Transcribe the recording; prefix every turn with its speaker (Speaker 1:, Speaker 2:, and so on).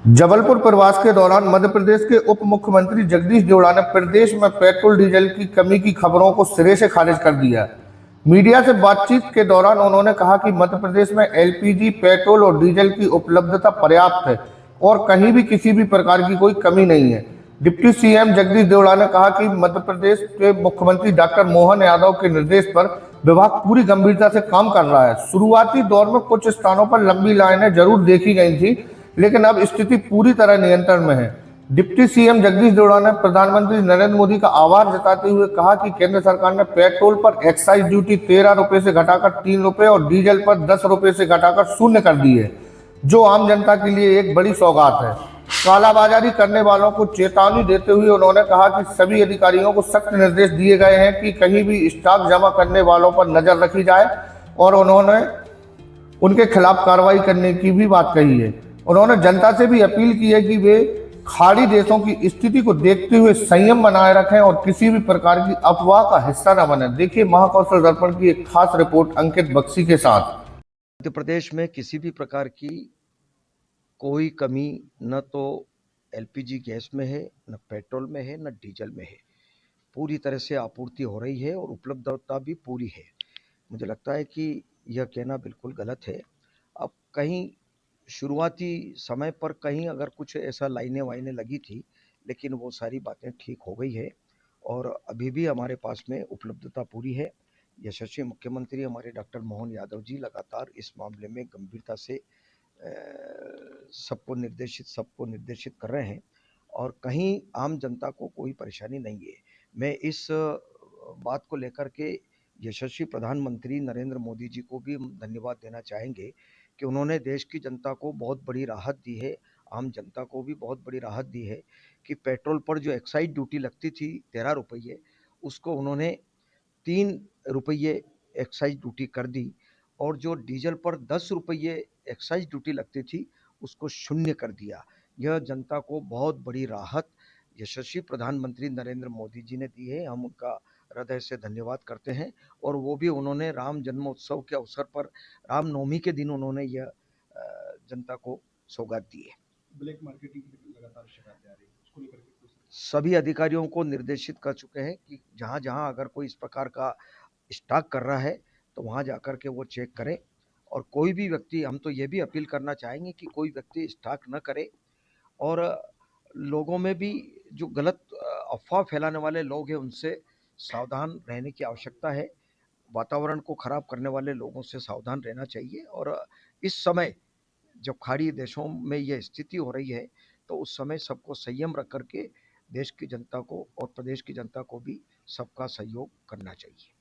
Speaker 1: जबलपुर प्रवास के दौरान मध्य प्रदेश के उप मुख्यमंत्री जगदीश देवड़ा ने प्रदेश में पेट्रोल डीजल की कमी की खबरों को सिरे से खारिज कर दिया। मीडिया से बातचीत के दौरान उन्होंने कहा कि मध्य प्रदेश में एलपीजी, पेट्रोल और डीजल की उपलब्धता पर्याप्त है और कहीं भी किसी भी प्रकार की कोई कमी नहीं है। डिप्टी सीएम जगदीश देवड़ा ने कहा कि मध्य प्रदेश के मुख्यमंत्री डॉक्टर मोहन यादव के निर्देश पर विभाग पूरी गंभीरता से काम कर रहा है। शुरुआती दौर में कुछ स्थानों पर लंबी लाइनें जरूर देखी गई थी, लेकिन अब स्थिति पूरी तरह नियंत्रण में है। डिप्टी सीएम जगदीश देवड़ा ने प्रधानमंत्री नरेंद्र मोदी का आभार जताते हुए कहा कि केंद्र सरकार ने पेट्रोल पर एक्साइज ड्यूटी 13 रुपए से घटाकर 3 रुपए और डीजल पर 10 रुपए से घटाकर शून्य कर दी है, जो आम जनता के लिए एक बड़ी सौगात है। कालाबाजारी करने वालों को चेतावनी देते हुए उन्होंने कहा कि सभी अधिकारियों को सख्त निर्देश दिए गए हैं कि कहीं भी स्टॉक जमा करने वालों पर नजर रखी जाए और उन्होंने उनके खिलाफ कार्रवाई करने की भी बात कही है। उन्होंने जनता से भी अपील की है कि वे खाड़ी देशों की स्थिति को देखते हुए संयम बनाए रखें और किसी भी प्रकार की अफवाह का हिस्सा न बने। देखिए महाकौशल दर्पण की एक खास रिपोर्ट अंकित बख्शी के साथ।
Speaker 2: मध्य प्रदेश में किसी भी प्रकार की कोई कमी न तो एलपीजी गैस में है, न पेट्रोल में है, न डीजल में है। पूरी तरह से आपूर्ति हो रही है और उपलब्धता भी पूरी है। मुझे लगता है कि यह कहना बिल्कुल गलत है। अब कहीं शुरुआती समय पर कहीं अगर कुछ ऐसा लाइनें वाइनें लगी थी, लेकिन वो सारी बातें ठीक हो गई है और अभी भी हमारे पास में उपलब्धता पूरी है। यशस्वी मुख्यमंत्री हमारे डॉक्टर मोहन यादव जी लगातार इस मामले में गंभीरता से सबको निर्देशित कर रहे हैं और कहीं आम जनता को कोई परेशानी नहीं है। मैं इस बात को लेकर के यशस्वी प्रधानमंत्री नरेंद्र मोदी जी को भी धन्यवाद देना चाहेंगे कि उन्होंने देश की जनता को बहुत बड़ी राहत दी है, आम जनता को भी बहुत बड़ी राहत दी है कि पेट्रोल पर जो एक्साइज ड्यूटी लगती थी 13 रुपये, उसको उन्होंने 3 रुपये एक्साइज ड्यूटी कर दी और जो डीजल पर 10 रुपये एक्साइज ड्यूटी लगती थी उसको शून्य कर दिया। यह जनता को बहुत बड़ी राहत यशस्वी प्रधानमंत्री नरेंद्र मोदी जी ने दी है। हम उनका हृदय से धन्यवाद करते हैं और वो भी उन्होंने राम जन्मोत्सव के अवसर पर रामनवमी के दिन उन्होंने यह जनता को सौगात दी है।
Speaker 3: ब्लैक मार्केटिंग की लगातार शिकायतें आ रही है, उसको लेकर के
Speaker 2: सभी अधिकारियों को निर्देशित कर चुके हैं कि जहाँ जहाँ अगर कोई इस प्रकार का स्टॉक कर रहा है तो वहाँ जाकर के वो चेक करें और कोई भी व्यक्ति, हम तो ये भी अपील करना चाहेंगे कि कोई व्यक्ति स्टॉक न करे और लोगों में भी जो गलत अफवाह फैलाने वाले लोग हैं उनसे सावधान रहने की आवश्यकता है। वातावरण को खराब करने वाले लोगों से सावधान रहना चाहिए और इस समय जब खाड़ी देशों में यह स्थिति हो रही है तो उस समय सबको संयम रख करके देश की जनता को और प्रदेश की जनता को भी सबका सहयोग करना चाहिए।